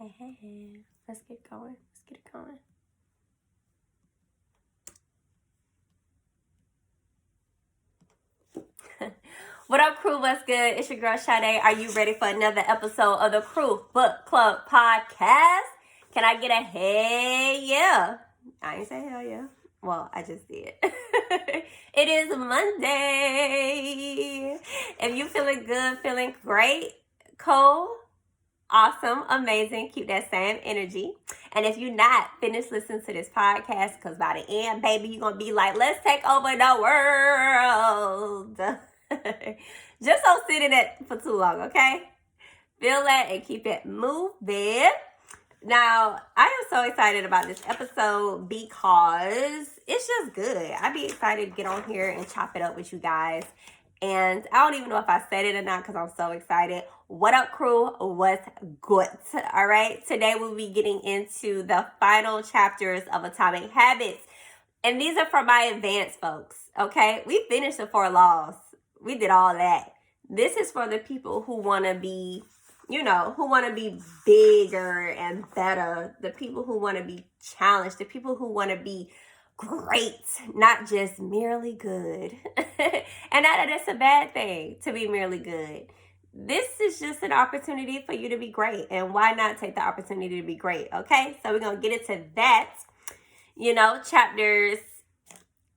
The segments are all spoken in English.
Hey, let's get going. Let's get it going. What up, crew? What's good? It's your girl Sade. Are you ready for another episode of the Crew Book Club podcast? Can I get a hey yeah? I ain't say hell yeah. Well, I just did. It is Monday. If you feeling good, feeling great, cool, awesome, amazing, keep that same energy. And if you're not, finish listening to this podcast because by the end, baby, you're going to be like, let's take over the world. Just don't sit in it for too long, okay? Feel that and keep it moving. Now, I am so excited about this episode because it's just good. I'd be excited to get on here and chop it up with you guys. And I don't even know if I said it or not because I'm so excited. What up, crew? What's good? All right. Today we'll be getting into the final chapters of Atomic Habits. And these are for my advanced folks. Okay. We finished the 4 laws. We did all that. This is for the people who want to be, who want to be bigger and better. The people who want to be challenged. The people who want to be great, not just merely good. And not that it's a bad thing to be merely good. This is just an opportunity for you to be great. And why not take the opportunity to be great? Okay, so we're going to get into that. Chapters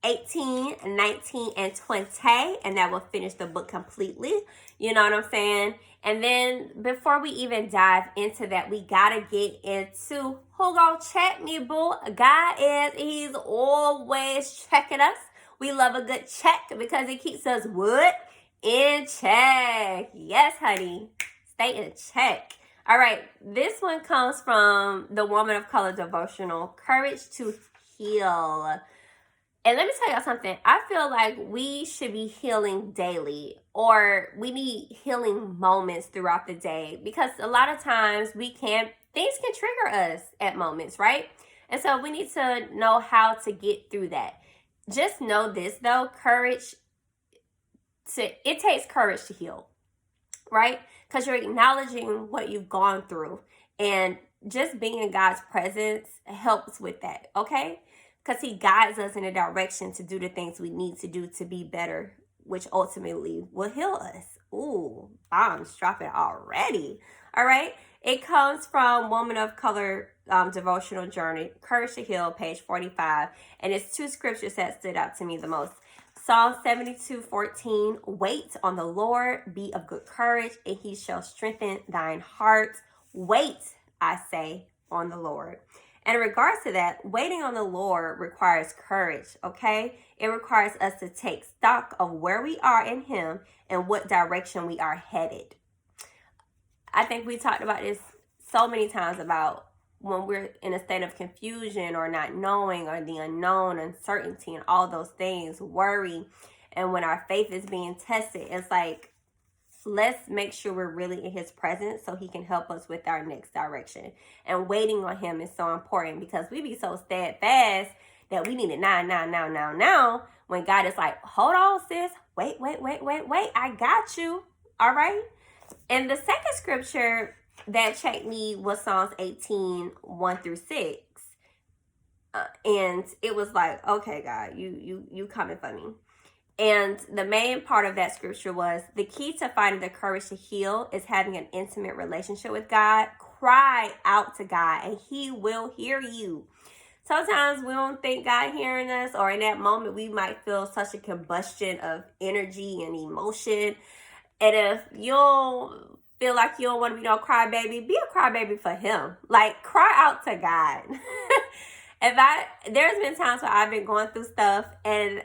18, 19, and 20. And that will finish the book completely. You know what I'm saying? And then before we even dive into that, we got to get into who gonna check me, boo. God he's always checking us. We love a good check because it keeps us what? In check. Yes, honey. Stay in check. All right. This one comes from the Woman of Color Devotional, Courage to Heal. And let me tell y'all something. I feel like we should be healing daily, or we need healing moments throughout the day, because a lot of times things can trigger us at moments, right? And so we need to know how to get through that. Just know this though, it takes courage to heal, right? Because you're acknowledging what you've gone through, and just being in God's presence helps with that, okay? Because he guides us in a direction to do the things we need to do to be better, which ultimately will heal us. Ooh, bombs dropping already. All right. It comes from Woman of Color Devotional Journey, Courage to Heal, page 45. And it's 2 scriptures that stood out to me the most. Psalm 72:14, wait on the Lord, be of good courage, and he shall strengthen thine heart. Wait, I say, on the Lord. And in regards to that, waiting on the Lord requires courage, okay? It requires us to take stock of where we are in him and what direction we are headed. I think we talked about this so many times about when we're in a state of confusion or not knowing or the unknown, uncertainty, and all those things, worry. And when our faith is being tested, it's like, let's make sure we're really in his presence so he can help us with our next direction. And waiting on him is so important because we be so steadfast that we need it now. When God is like, hold on, sis. Wait. I got you. All right. And the second scripture that checked me was Psalms 18, 1-6. And it was like, okay, God, you coming for me. And the main part of that scripture was the key to finding the courage to heal is having an intimate relationship with God. Cry out to God and he will hear you. Sometimes we don't think God hearing us, or in that moment we might feel such a combustion of energy and emotion. And if you don't feel like you don't want to be no crybaby, be a crybaby for him. Like, cry out to God. There's been times where I've been going through stuff and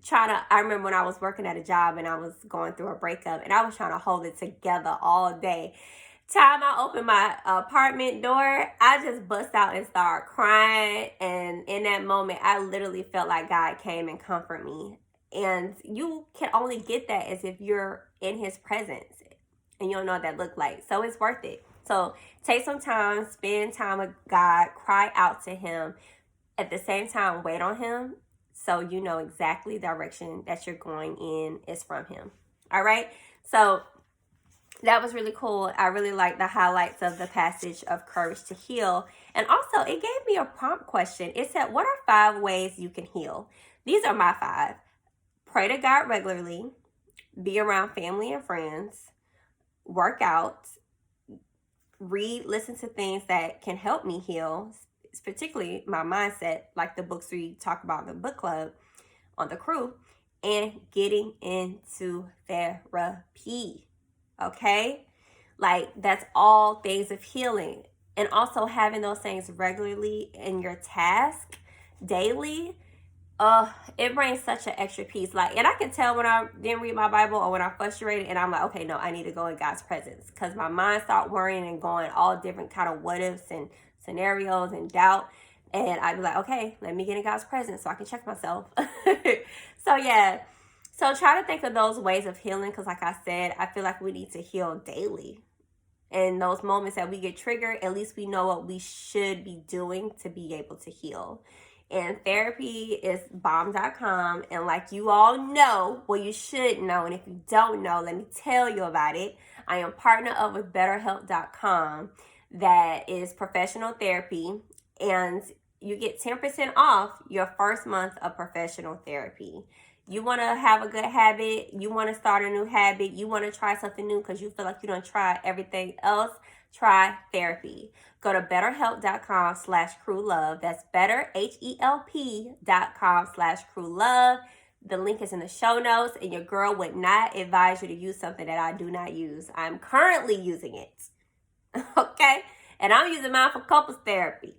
I remember when I was working at a job and I was going through a breakup and I was trying to hold it together all day. Time I opened my apartment door, I just bust out and started crying. And in that moment, I literally felt like God came and comforted me. And you can only get that as if you're in his presence and you don't know what that looked like. So it's worth it. So take some time, spend time with God, cry out to him. At the same time, wait on him. So you know exactly the direction that you're going in is from him. All right. So that was really cool. I really like the highlights of the passage of Courage to Heal. And also, it gave me a prompt question. It said, what are 5 ways you can heal? These are my 5. Pray to God regularly, be around family and friends, work out, read, listen to things that can help me heal, particularly my mindset, like the books we talk about in the book club on the crew, and getting into therapy. Okay? Like, that's all things of healing. And also having those things regularly in your task daily, it brings such an extra peace. Like, and I can tell when I didn't read my Bible or when I'm frustrated and I'm like, okay, no, I need to go in God's presence, because my mind start worrying and going all different kind of what ifs and scenarios and doubt. And I'd be like, okay, let me get in God's presence so I can check myself. So yeah, so try to think of those ways of healing, because like I said, I feel like we need to heal daily. In those moments that we get triggered, at least we know what we should be doing to be able to heal. And therapy is bomb.com. And like you all know, well, you should know. And if you don't know, let me tell you about it. I am partnered up with betterhelp.com. That is professional therapy. And you get 10% off your first month of professional therapy. You want to have a good habit. You want to start a new habit. You want to try something new because you feel like you don't try everything else. Try therapy. Go to betterhelp.com/crewlove. That's betterhelp.com/crewlove. The link is in the show notes, and your girl would not advise you to use something that I do not use. I'm currently using it. Okay? And I'm using mine for couples therapy.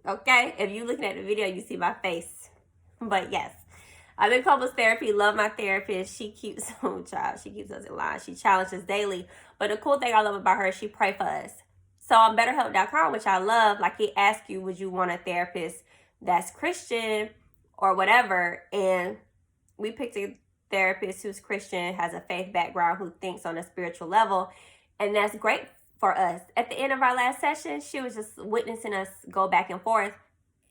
Okay? If you're looking at the video, you see my face. But yes. I'm in couples therapy, love my therapist. She keeps, she keeps us in line. She challenges daily. But the cool thing I love about her is she prays for us. So on betterhelp.com, which I love, like it asks you, would you want a therapist that's Christian or whatever? And we picked a therapist who's Christian, has a faith background, who thinks on a spiritual level. And that's great for us. At the end of our last session, she was just witnessing us go back and forth.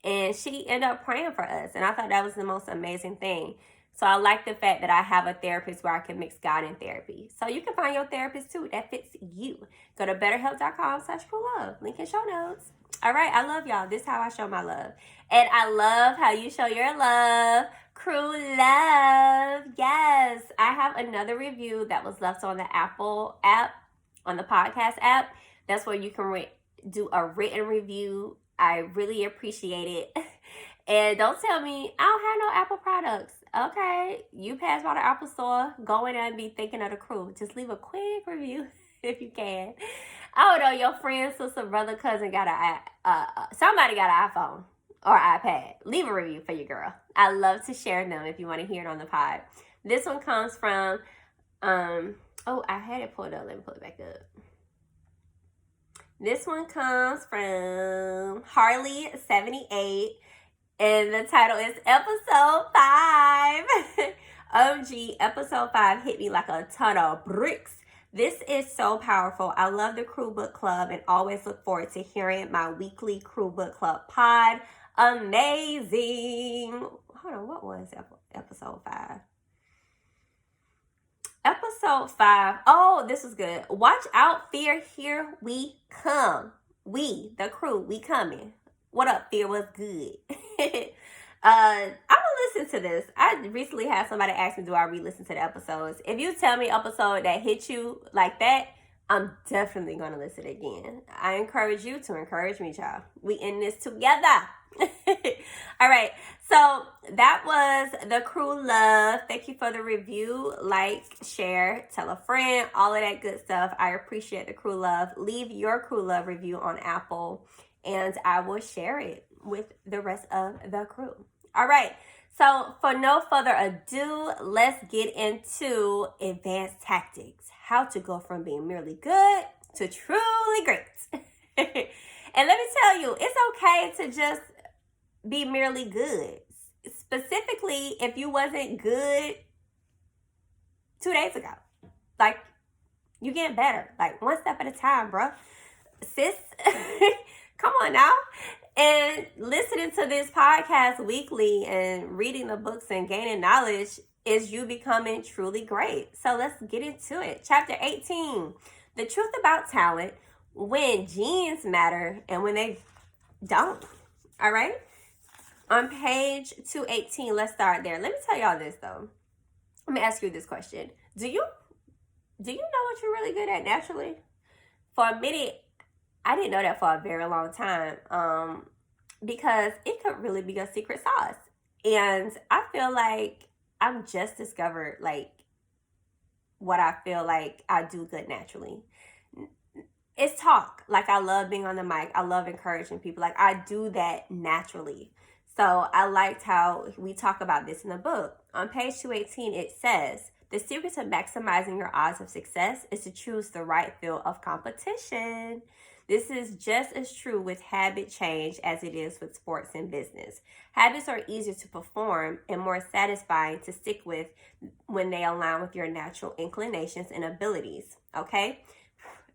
And she ended up praying for us. And I thought that was the most amazing thing. So I like the fact that I have a therapist where I can mix God and therapy. So you can find your therapist too that fits you. Go to betterhelp.com/crewlove. Link in show notes. All right. I love y'all. This is how I show my love. And I love how you show your love. Crew love. Yes. I have another review that was left on the Apple app, on the podcast app. That's where you can do a written review. I really appreciate it. And don't tell me I don't have no Apple products. Okay, you pass by the Apple store, go in there and be thinking of the crew. Just leave a quick review if you can. I don't know, your friend, sister, brother, cousin got somebody got an iPhone or iPad. Leave a review for your girl. I love to share them if you want to hear it on the pod. This one comes from I had it pulled up. Let me pull it back up. This one comes from Harley78, and the title is Episode 5. OG, Episode 5 hit me like a ton of bricks. This is so powerful. I love the Crew Book Club and always look forward to hearing my weekly Crew Book Club pod. Amazing. Hold on, what was Episode 5? Episode 5. Oh, this was good. Watch out, fear. Here we come. We, the crew, we coming. What up, fear? What's good? I'm gonna listen to this. I recently had somebody ask me, do I re-listen to the episodes? If you tell me an episode that hit you like that, I'm definitely gonna listen again. I encourage you to encourage me, child. We in this together. All right, so that was the Crew Love. Thank you for the review. Like, share, tell a friend, all of that good stuff. I appreciate the Crew Love. Leave your Crew Love review on Apple, and I will share it with the rest of the crew. All right, so for no further ado, let's get into advanced tactics. How to go from being merely good to truly great. And let me tell you, it's okay to just be merely good. Specifically, if you wasn't good 2 days ago. Like, you getting better. Like, one step at a time, bro. Sis, come on now. And listening to this podcast weekly and reading the books and gaining knowledge, is you becoming truly great. So let's get into it. Chapter 18, the truth about talent, when genes matter and when they don't. All right. On page 218, let's start there. Let me tell y'all this though. Let me ask you this question. Do you know what you're really good at naturally? For a minute, I didn't know that for a very long time. Because it could really be a secret sauce. And I feel like I've just discovered like what I feel like I do good naturally. It's talk. Like I love being on the mic. I love encouraging people. Like I do that naturally. So I liked how we talk about this in the book. On page 218, it says, the secret to maximizing your odds of success is to choose the right field of competition. This is just as true with habit change as it is with sports and business. Habits are easier to perform and more satisfying to stick with when they align with your natural inclinations and abilities. Okay?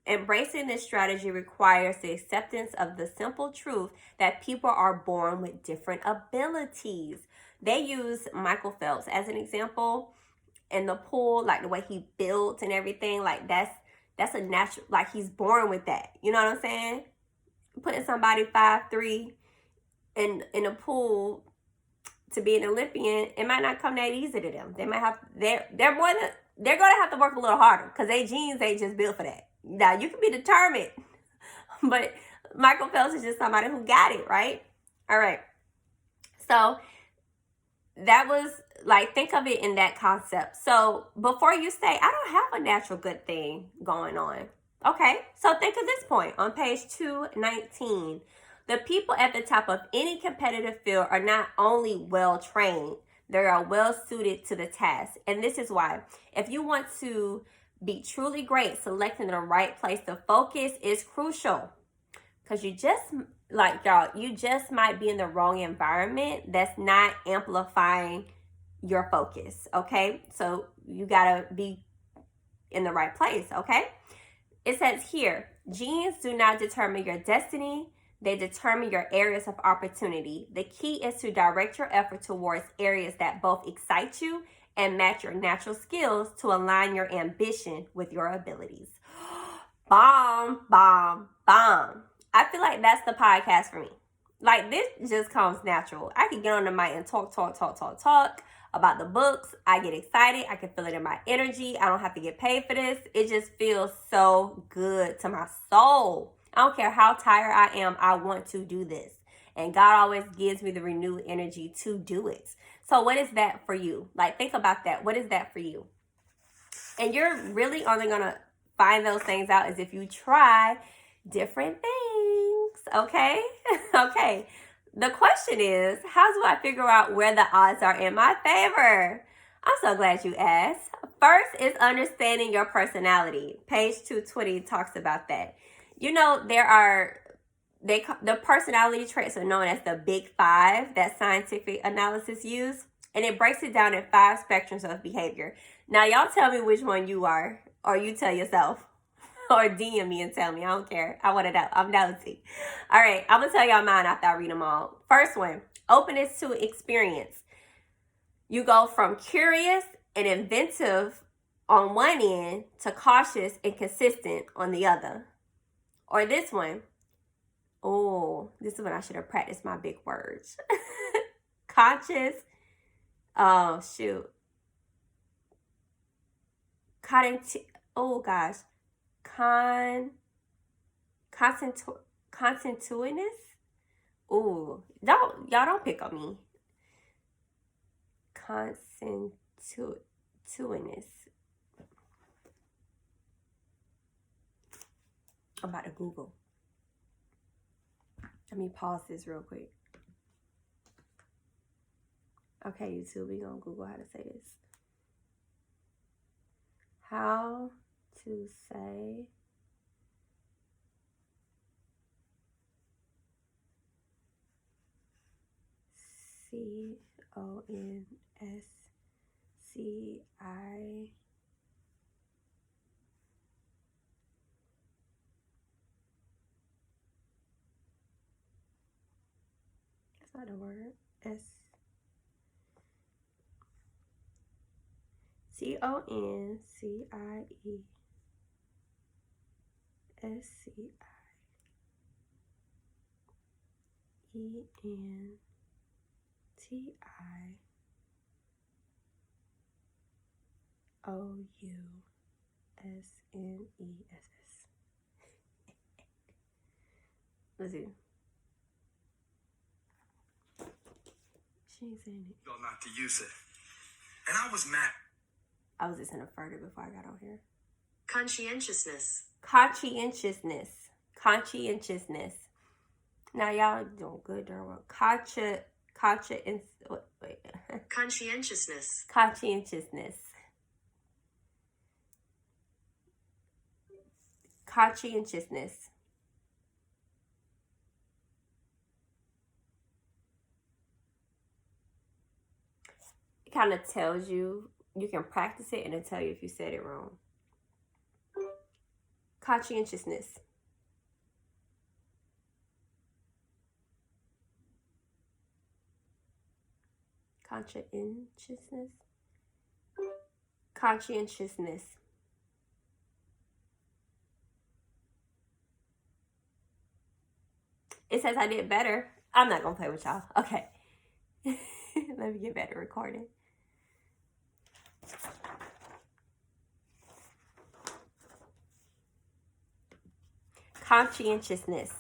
Embracing this strategy requires the acceptance of the simple truth that people are born with different abilities. They use Michael Phelps as an example in the pool, like the way he built and everything. Like that's a natural, like he's born with that. You know what I'm saying? Putting somebody 5'3" in a pool to be an Olympian, it might not come that easy to them. They might have they're gonna have to work a little harder because their genes ain't just built for that. Now you can be determined, but Michael Phelps is just somebody who got it, right? All right. So that was like, think of it in that concept. So before you say, I don't have a natural good thing going on. Okay, so think of this point on page 219. The people at the top of any competitive field are not only well trained, they are well suited to the task. And this is why. If you want to be truly great, selecting the right place to focus is crucial. Because you just might be in the wrong environment that's not amplifying your focus, okay? So you gotta be in the right place, okay? It says here, genes do not determine your destiny, they determine your areas of opportunity. The key is to direct your effort towards areas that both excite you and match your natural skills to align your ambition with your abilities. Bomb, bomb, bomb. I feel like that's the podcast for me. Like, this just comes natural. I can get on the mic and talk about the books. I get excited. I can feel it in my energy. I don't have to get paid for this. It just feels so good to my soul. I don't care how tired I am. I want to do this. And God always gives me the renewed energy to do it. So what is that for you? Like, think about that. What is that for you? And you're really only going to find those things out as if you try different things. Okay? Okay. The question is, how do I figure out where the odds are in my favor? I'm so glad you asked. First is understanding your personality. Page 220 talks about that. You know, the personality traits are known as the big five that scientific analysis use. And it breaks it down in 5 spectrums of behavior. Now, y'all tell me which one you are, or you tell yourself, or DM me and tell me. I don't care. I want to know. I'm nosy. All right, I'm going to tell y'all mine after I read them all. First one, openness to experience. You go from curious and inventive on one end to cautious and consistent on the other. Or this one. Oh, this is when I should have practiced my big words. Conscious. Oh, shoot. Oh, gosh. Consentiousness? Ooh. Y'all don't pick on me. Consentiousness. I'm about to Google. Let me pause this real quick. Okay, YouTube, we're going to Google how to say this. How to say CONSCI. That's not a word. CONCIENTIOUSNess. Let's see. She ain't saying it. Not to use it. And I was mad. I was listening further before I got on here. Conscientiousness. Conscientiousness. Conscientiousness. Now y'all doing good, Darwin. Conscientiousness. Conscientiousness. Conscientiousness. It kind of tells you, you can practice it and it'll tell you if you said it wrong. Conscientiousness. Conscientiousness. Conscientiousness. It says I did better. I'm not gonna play with y'all. Okay. Let me get better recording. Conscientiousness.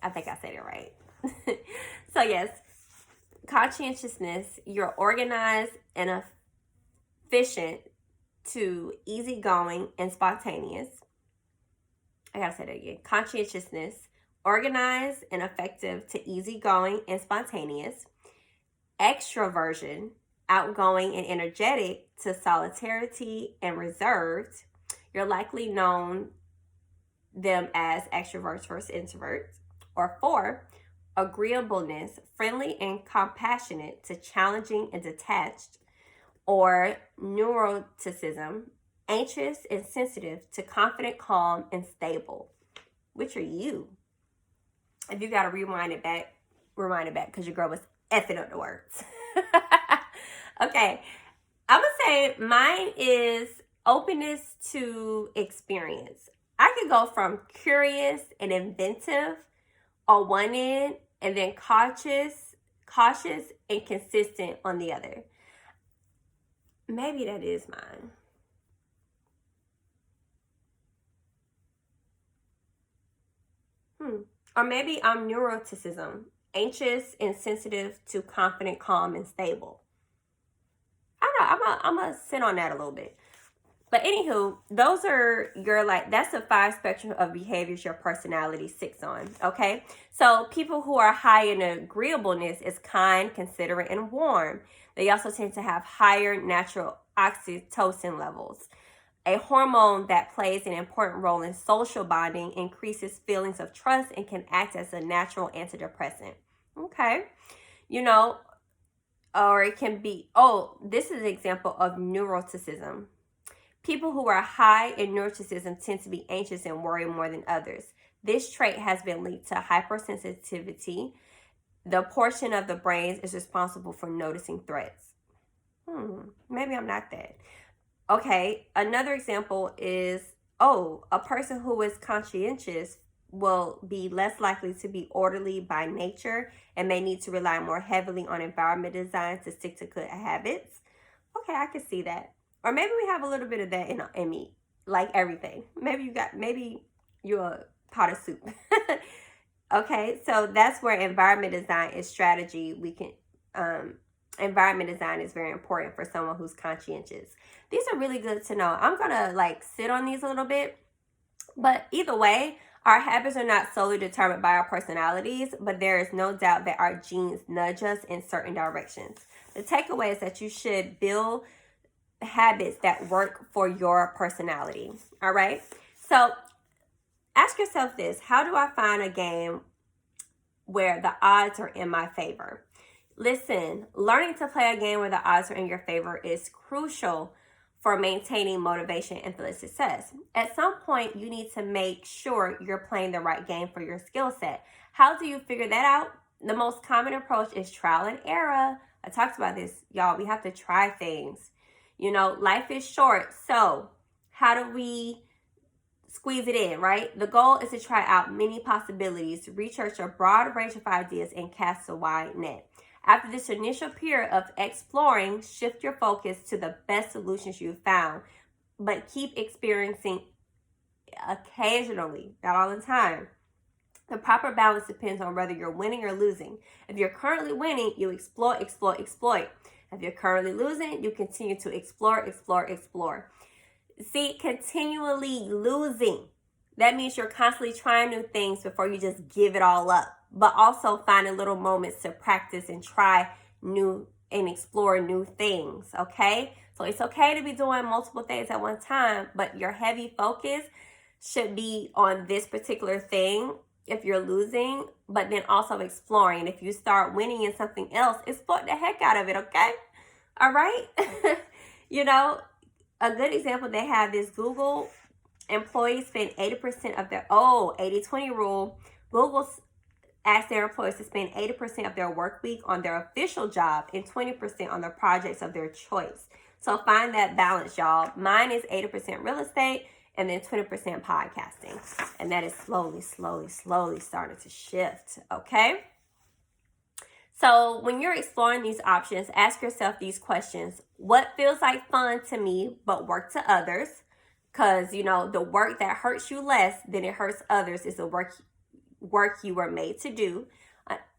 I think I said it right. So yes, conscientiousness, you're organized and efficient to easygoing and spontaneous. I gotta say that again. Conscientiousness, organized and effective to easygoing and spontaneous. Extroversion, outgoing and energetic to solidarity and reserved. You're likely known them as extroverts versus introverts. Or 4, agreeableness, friendly and compassionate to challenging and detached. Or neuroticism, anxious and sensitive to confident, calm, and stable. Which are you? If you gotta rewind it back because your girl was effing up the words. Okay, I'm gonna say mine is openness to experience. I could go from curious and inventive on one end, and then cautious and consistent on the other. Maybe that is mine. Or maybe I'm neuroticism, anxious and sensitive to confident, calm, and stable. I don't know. I'm gonna sit on that a little bit. But anywho, those are your, that's the 5 spectrum of behaviors your personality sits on, okay? So people who are high in agreeableness is kind, considerate, and warm. They also tend to have higher natural oxytocin levels. A hormone that plays an important role in social bonding, increases feelings of trust, and can act as a natural antidepressant. Okay. Or it can be, this is an example of neuroticism. People who are high in neuroticism tend to be anxious and worry more than others. This trait has been linked to hypersensitivity. The portion of the brain is responsible for noticing threats. Maybe I'm not that. Okay, another example is, a person who is conscientious will be less likely to be orderly by nature and may need to rely more heavily on environment design to stick to good habits. Okay, I can see that. Or maybe we have a little bit of that in me, like everything. Maybe you're a pot of soup. Okay, so that's where environment design is strategy. Environment design is very important for someone who's conscientious. These are really good to know. I'm gonna sit on these a little bit, but either way, our habits are not solely determined by our personalities, but there is no doubt that our genes nudge us in certain directions. The takeaway is that you should build habits that work for your personality. All right. So ask yourself this: how do I find a game where the odds are in my favor? Listen, learning to play a game where the odds are in your favor is crucial for maintaining motivation and feeling success. At some point, you need to make sure you're playing the right game for your skill set. How do you figure that out? The most common approach is trial and error. I talked about this, y'all. We have to try things. You know, life is short. So how do we squeeze it in, right? The goal is to try out many possibilities, research a broad range of ideas, and cast a wide net. After this initial period of exploring, shift your focus to the best solutions you've found, but keep experiencing occasionally, not all the time. The proper balance depends on whether you're winning or losing. If you're currently winning, you explore, exploit, exploit. If you're currently losing, you continue to explore, explore, explore. See, continually losing. That means you're constantly trying new things before you just give it all up, but also finding little moments to practice and try new and explore new things, okay? So it's okay to be doing multiple things at one time, but your heavy focus should be on this particular thing if you're losing, but then also exploring. If you start winning in something else, exploit the heck out of it, okay? All right? You know, a good example they have is Google employees spend 80% of their 80-20 rule. Google asks their employees to spend 80% of their work week on their official job and 20% on the projects of their choice. So find that balance, y'all. Mine is 80% real estate and then 20% podcasting. And that is slowly starting to shift, okay? So when you're exploring these options, ask yourself these questions. What feels like fun to me but work to others? Because, you know, the work that hurts you less than it hurts others is the work you were made to do.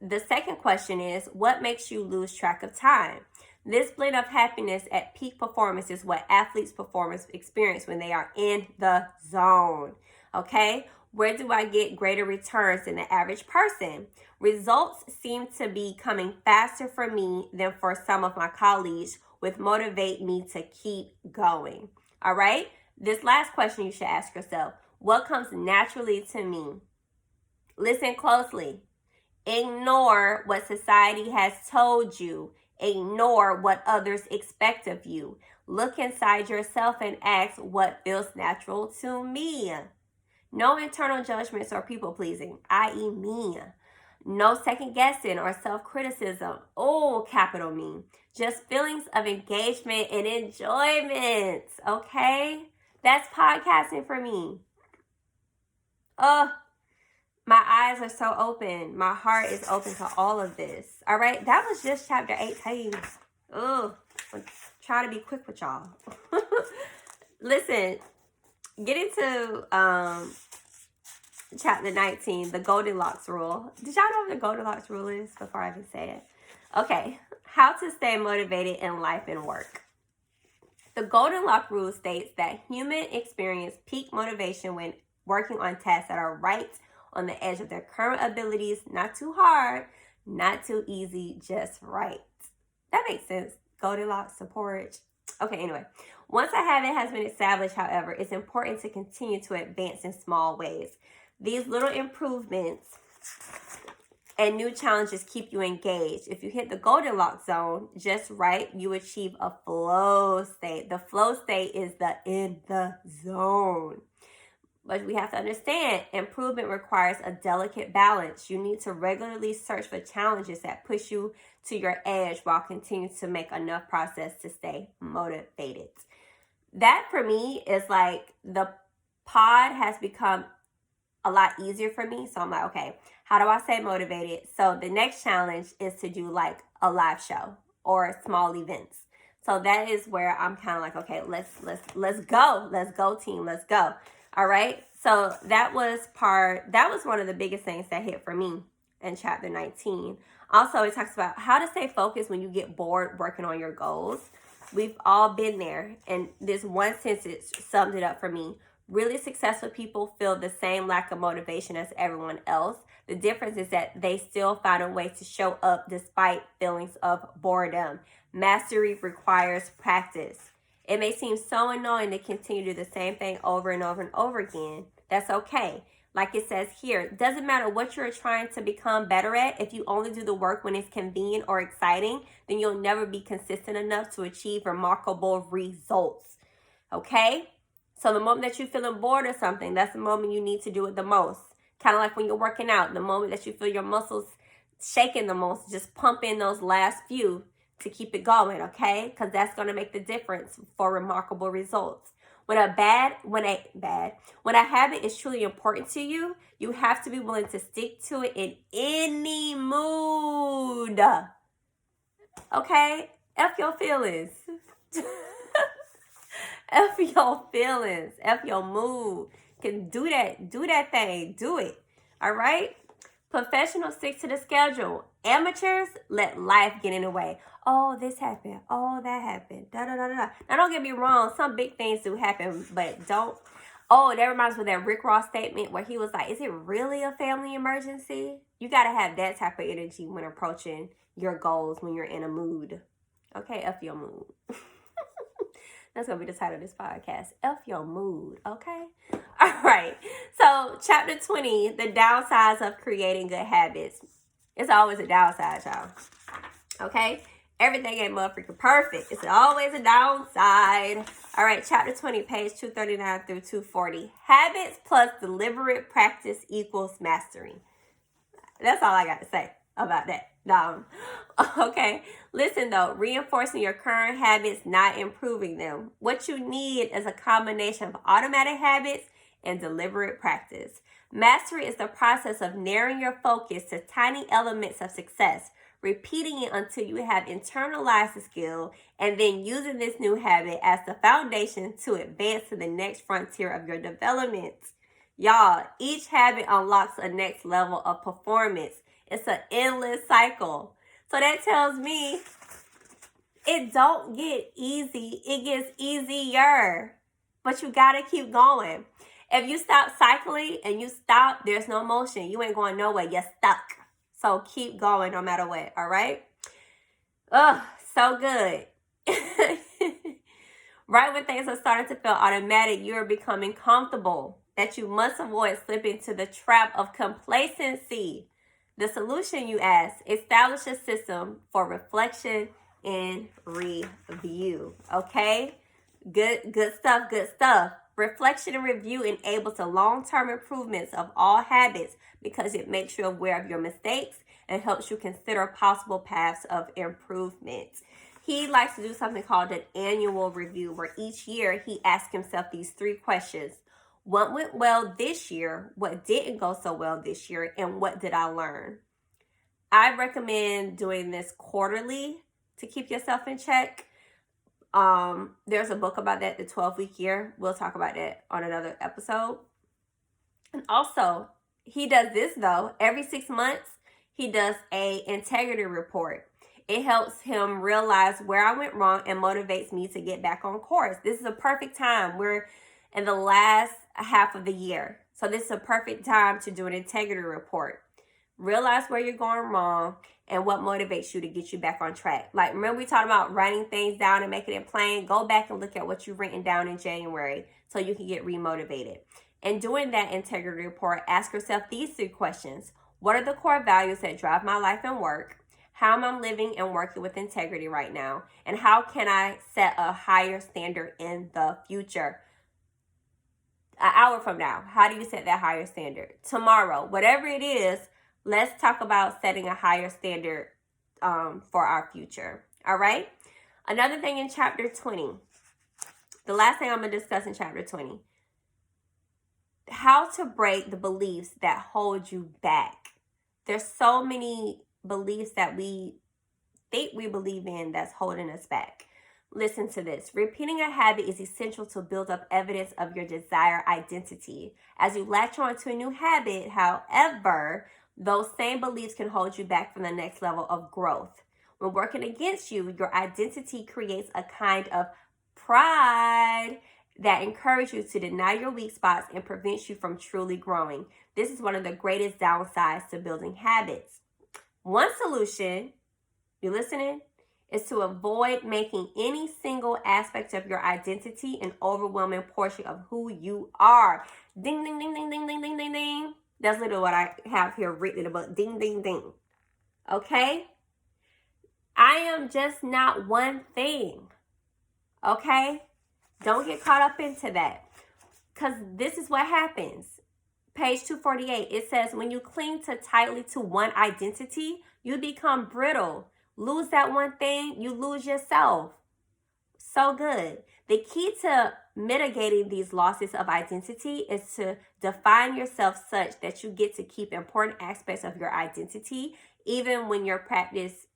The second question is, what makes you lose track of time? This blend of happiness at peak performance is what athletes' performance experience when they are in the zone. Okay? Where do I get greater returns than the average person? Results seem to be coming faster for me than for some of my colleagues, which motivate me to keep going. All right? This last question you should ask yourself, what comes naturally to me? Listen closely. Ignore what society has told you. Ignore what others expect of you. Look inside yourself and ask what feels natural to me. No internal judgments or people pleasing, i.e. me. No second guessing or self-criticism. Capital me. Just feelings of engagement and enjoyment. Okay? That's podcasting for me. My eyes are so open. My heart is open to all of this. All right? That was just chapter 18. I'm trying to be quick with y'all. Listen, get into chapter 19, the Goldilocks rule. Did y'all know what the Goldilocks rule is before I even say it? Okay. How to stay motivated in life and work. The Goldilocks rule states that humans experience peak motivation when working on tasks that are right on the edge of their current abilities, not too hard, not too easy, just right. That makes sense. Goldilocks support. Okay, anyway. Once a habit has been established, however, it's important to continue to advance in small ways. These little improvements and new challenges keep you engaged. If you hit the Goldilocks zone just right, you achieve a flow state. The flow state is the in the zone. But we have to understand, improvement requires a delicate balance. You need to regularly search for challenges that push you to your edge while continuing to make enough progress to stay motivated. That for me is like the pod has become a lot easier for me. So I'm like, okay, how do I stay motivated? So the next challenge is to do like a live show or small events. So that is where I'm kind of like, okay, let's go. Let's go, team. Let's go. All right. So that was one of the biggest things that hit for me in chapter 19. Also, it talks about how to stay focused when you get bored working on your goals. We've all been there. And this one sentence summed it up for me. Really successful people feel the same lack of motivation as everyone else. The difference is that they still find a way to show up despite feelings of boredom. Mastery requires practice. It may seem so annoying to continue to do the same thing over and over and over again. That's okay. Like it says here, it doesn't matter what you're trying to become better at. If you only do the work when it's convenient or exciting, then you'll never be consistent enough to achieve remarkable results. Okay? So the moment that you're feeling bored or something, that's the moment you need to do it the most. Kind of like when you're working out, the moment that you feel your muscles shaking the most, just pump in those last few to keep it going, okay? Because that's going to make the difference for remarkable results. When a habit is truly important to you, you have to be willing to stick to it in any mood. Okay? F your feelings. F your feelings. F your mood. Can do that. Do that thing. Do it. All right? Professionals stick to the schedule. Amateurs let life get in the way. Oh, this happened. Oh, that happened. Da da da da. Now, don't get me wrong. Some big things do happen, but don't. Oh, that reminds me of that Rick Ross statement where he was like, "Is it really a family emergency?" You got to have that type of energy when approaching your goals when you're in a mood. Okay, F your mood. That's going to be the title of this podcast. F your mood, okay? All right. So, chapter 20, the downsides of creating good habits. It's always a downside, y'all. Okay? Everything ain't motherfucking perfect. It's always a downside. All right, chapter 20, page 239 through 240. Habits plus deliberate practice equals mastery. That's all I got to say about that. Okay. Listen though, reinforcing your current habits, not improving them. What you need is a combination of automatic habits and deliberate practice. Mastery is the process of narrowing your focus to tiny elements of success, repeating it until you have internalized the skill, and then using this new habit as the foundation to advance to the next frontier of your development. Y'all, each habit unlocks a next level of performance. It's an endless cycle. So that tells me it don't get easy. It gets easier. But you got to keep going. If you stop cycling and you stop, there's no motion. You ain't going nowhere. You're stuck. So keep going no matter what. All right? Oh, so good. Right when things are starting to feel automatic, you're becoming comfortable. That you must avoid slipping into the trap of complacency. The solution, you ask, establish a system for reflection and review. Okay? Good stuff. Reflection and review enables the long-term improvements of all habits because it makes you aware of your mistakes and helps you consider possible paths of improvement. He likes to do something called an annual review, where each year he asks himself these 3 questions. What went well this year? What didn't go so well this year? And what did I learn? I recommend doing this quarterly to keep yourself in check. There's a book about that, The 12-Week Year. We'll talk about that on another episode. And also, he does this though. Every 6 months, he does a integrity report. It helps him realize where I went wrong and motivates me to get back on course. This is a perfect time. We're in the last half of the year. So this is a perfect time to do an integrity report. Realize where you're going wrong and what motivates you to get you back on track. Like, remember we talked about writing things down and making it plain? Go back and look at what you've written down in January so you can get remotivated. And doing that integrity report, ask yourself these 3 questions. What are the core values that drive my life and work? How am I living and working with integrity right now? And how can I set a higher standard in the future? An hour from now, how do you set that higher standard? Tomorrow, whatever it is, let's talk about setting a higher standard for our future. All right? Another thing in chapter 20, the last thing I'm going to discuss in chapter 20, how to break the beliefs that hold you back. There's so many beliefs that we think we believe in that's holding us back. Listen to this. Repeating a habit is essential to build up evidence of your desired identity. As you latch on to a new habit, however, those same beliefs can hold you back from the next level of growth. When working against you, your identity creates a kind of pride that encourages you to deny your weak spots and prevents you from truly growing. This is one of the greatest downsides to building habits. One solution, you listening, is to avoid making any single aspect of your identity an overwhelming portion of who you are. Ding, ding, ding, ding, ding, ding, ding, ding, ding. That's literally what I have here written in the book. Ding, ding, ding. Okay? I am just not one thing. Okay? Don't get caught up into that. Because this is what happens. Page 248, it says, when you cling too tightly to one identity, you become brittle. lose that one thing, you lose yourself. So good. The key to mitigating these losses of identity is to define yourself such that you get to keep important aspects of your identity even when your practice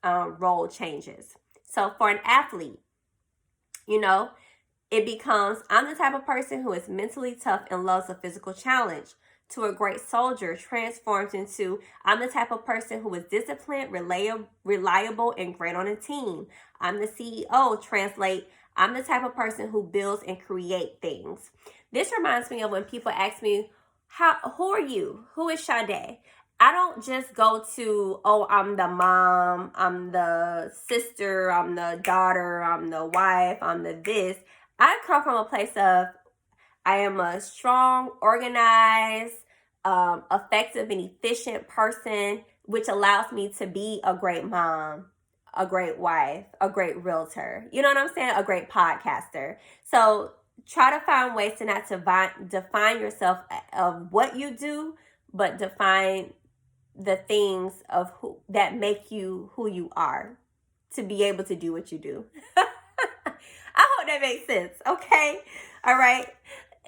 role changes. So for an athlete, it becomes, I'm the type of person who is mentally tough and loves a physical challenge. To a great soldier transforms into, I'm the type of person who is disciplined, reliable, and great on a team. I'm the CEO. Translate, I'm the type of person who builds and create things. This reminds me of when people ask me, who are you? Who is Sade? I don't just go to, I'm the mom, I'm the sister, I'm the daughter, I'm the wife, I'm the this. I come from a place of, I am a strong, organized, effective, and efficient person, which allows me to be a great mom, a great wife, a great realtor. You know what I'm saying? A great podcaster. So try to find ways to not define yourself of what you do, but define the things of that make you who you are to be able to do what you do. I hope that makes sense. Okay. All right.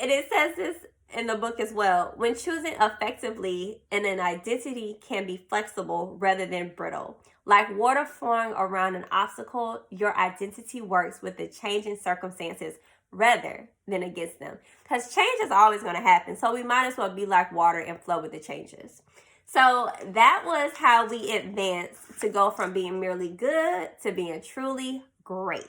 And it says this in the book as well. When choosing effectively, an identity can be flexible rather than brittle. Like water flowing around an obstacle, your identity works with the changing circumstances rather than against them. Because change is always going to happen. So we might as well be like water and flow with the changes. So that was how we advanced to go from being merely good to being truly great.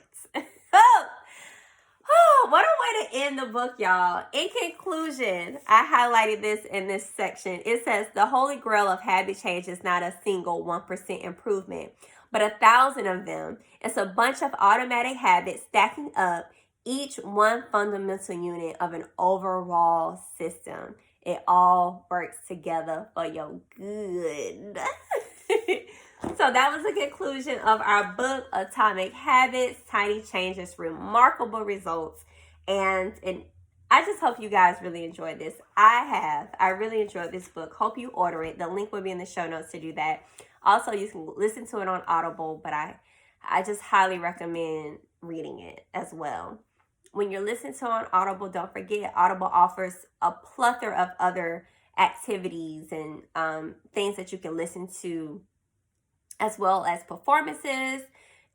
What a way to end the book, y'all. In conclusion, I highlighted this in this section. It says the holy grail of habit change is not a single 1% improvement, but 1,000 of them. It's a bunch of automatic habits stacking up, each one fundamental unit of an overall system. It all works together for your good. So that was the conclusion of our book, Atomic Habits, Tiny Changes, Remarkable Results. And I just hope you guys really enjoyed this. I really enjoyed this book. Hope you order it. The link will be in the show notes to do that. Also, you can listen to it on Audible, but I just highly recommend reading it as well. When you're listening to it on Audible, don't forget Audible offers a plethora of other activities and things that you can listen to, as well as performances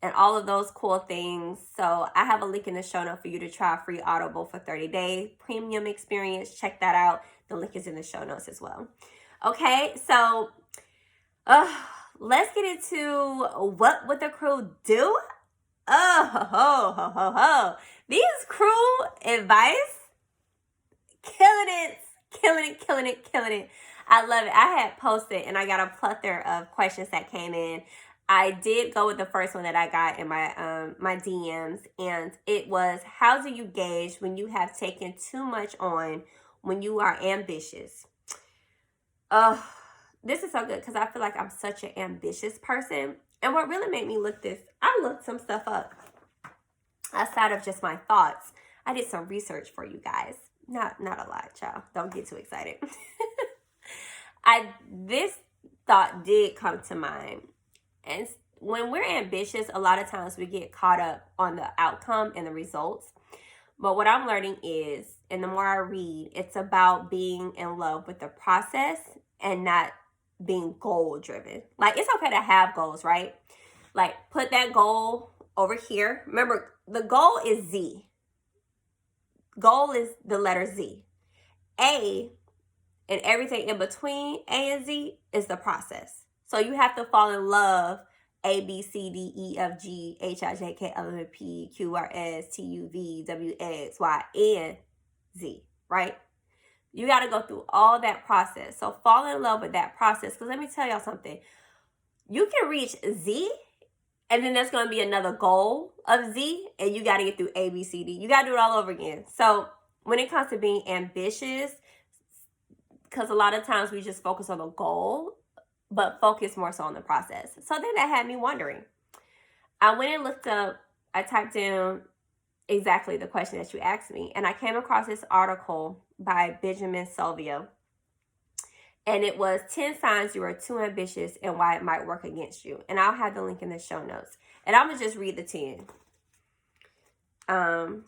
and all of those cool things. So I have a link in the show note for you to try free Audible for 30-day premium experience. Check that out. The link is in the show notes as well. Okay, so let's get into what would the crew do? These crew advice, killing it. I love it. I had posted and I got a plethora of questions that came in. I did go with the first one that I got in my DMs, and it was, how do you gauge when you have taken too much on when you are ambitious? This is so good because I feel like I'm such an ambitious person. And what really made me I looked some stuff up outside of just my thoughts. I did some research for you guys. Not a lot, y'all. Don't get too excited. This thought did come to mind. And when we're ambitious, a lot of times we get caught up on the outcome and the results. But what I'm learning is, and the more I read, it's about being in love with the process and not being goal driven. Like, it's okay to have goals, right? Like, put that goal over here. Remember, the goal is Z. Goal is the letter Z. A and everything in between A and Z is the process. So you have to fall in love, A, B, C, D, E, F, G, H, I, J, K, L, M, P, Q, R, S, T, U, V, W, X, Y, and Z, right? You got to go through all that process. So fall in love with that process. Because let me tell y'all something. You can reach Z, and then there's going to be another goal of Z, and you got to get through A, B, C, D. You got to do it all over again. So when it comes to being ambitious, because a lot of times we just focus on the goal, but focus more so on the process. So then that had me wondering. I went and looked up, I typed in exactly the question that you asked me, and I came across this article by Benjamin Salvio. And it was 10 signs you are too ambitious and why it might work against you. And I'll have the link in the show notes. And I'm going to just read the 10.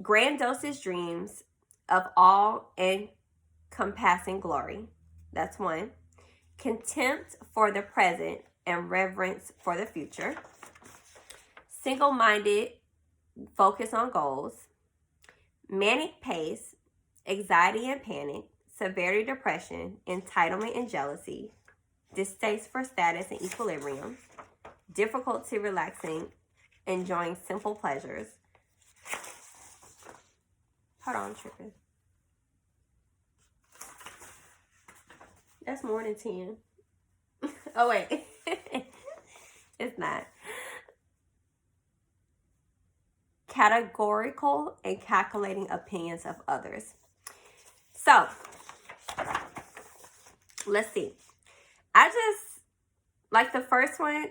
Grandiose dreams of all encompassing glory. That's 1. Contempt for the present and reverence for the future. Single-minded focus on goals. Manic pace, anxiety and panic, severity depression, entitlement and jealousy, distaste for status and equilibrium, difficulty relaxing, enjoying simple pleasures. Hold on, I'm tripping. That's more than 10. Oh, wait. It's not. Categorical and calculating opinions of others. So, let's see. I just, like the first one,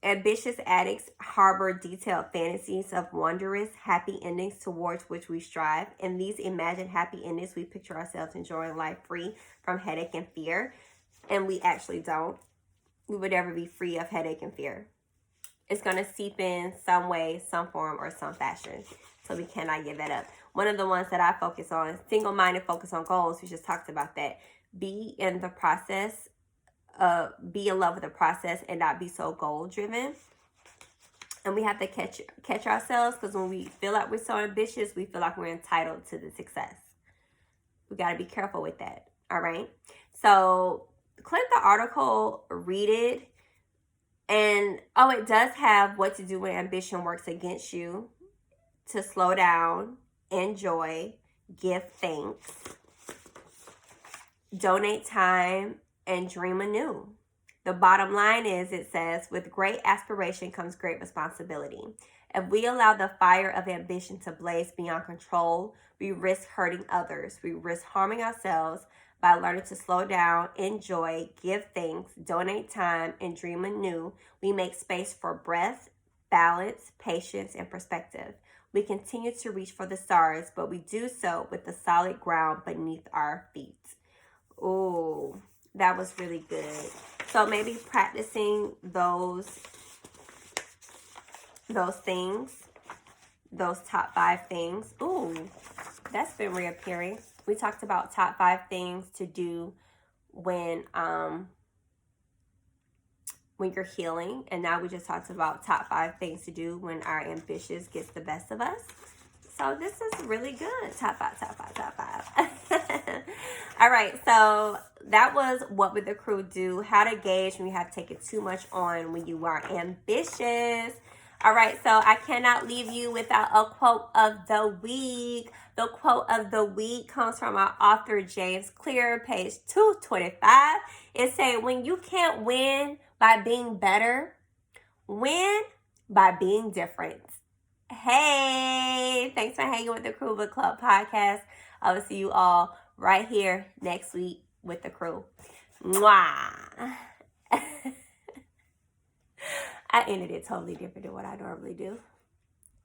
ambitious addicts harbor detailed fantasies of wondrous, happy endings towards which we strive. In these imagined happy endings, we picture ourselves enjoying life free from headache and fear. And we actually don't. We would never be free of headache and fear. It's going to seep in some way, some form, or some fashion. So we cannot give that up. One of the ones that I focus on, single-minded focus on goals. We just talked about that. Be in the process. Be in love with the process and not be so goal-driven. And we have to catch ourselves, because when we feel like we're so ambitious, we feel like we're entitled to the success. We got to be careful with that. All right. So click the article, read it. And, it does have what to do when ambition works against you. To slow down, enjoy, give thanks, donate time, and dream anew. The bottom line is, it says, with great aspiration comes great responsibility. If we allow the fire of ambition to blaze beyond control, we risk hurting others. We risk harming ourselves. By learning to slow down, enjoy, give thanks, donate time, and dream anew, we make space for breath, balance, patience, and perspective. We continue to reach for the stars, but we do so with the solid ground beneath our feet. Ooh, that was really good. So maybe practicing those things, those top 5 things. Ooh, that's been reappearing. We talked about top 5 things to do when you're healing. And now we just talked about top 5 things to do when our ambitious gets the best of us. So this is really good. Top 5. All right. So that was what would the crew do? How to gauge when you have taken too much on when you are ambitious. All right. So I cannot leave you without a quote of the week. The quote of the week comes from our author, James Clear, page 225. It says, when you can't win by being better, win by being different. Hey, thanks for hanging with the Crew Book Club podcast. I will see you all right here next week with the crew. Mwah. I ended it totally different than what I normally do.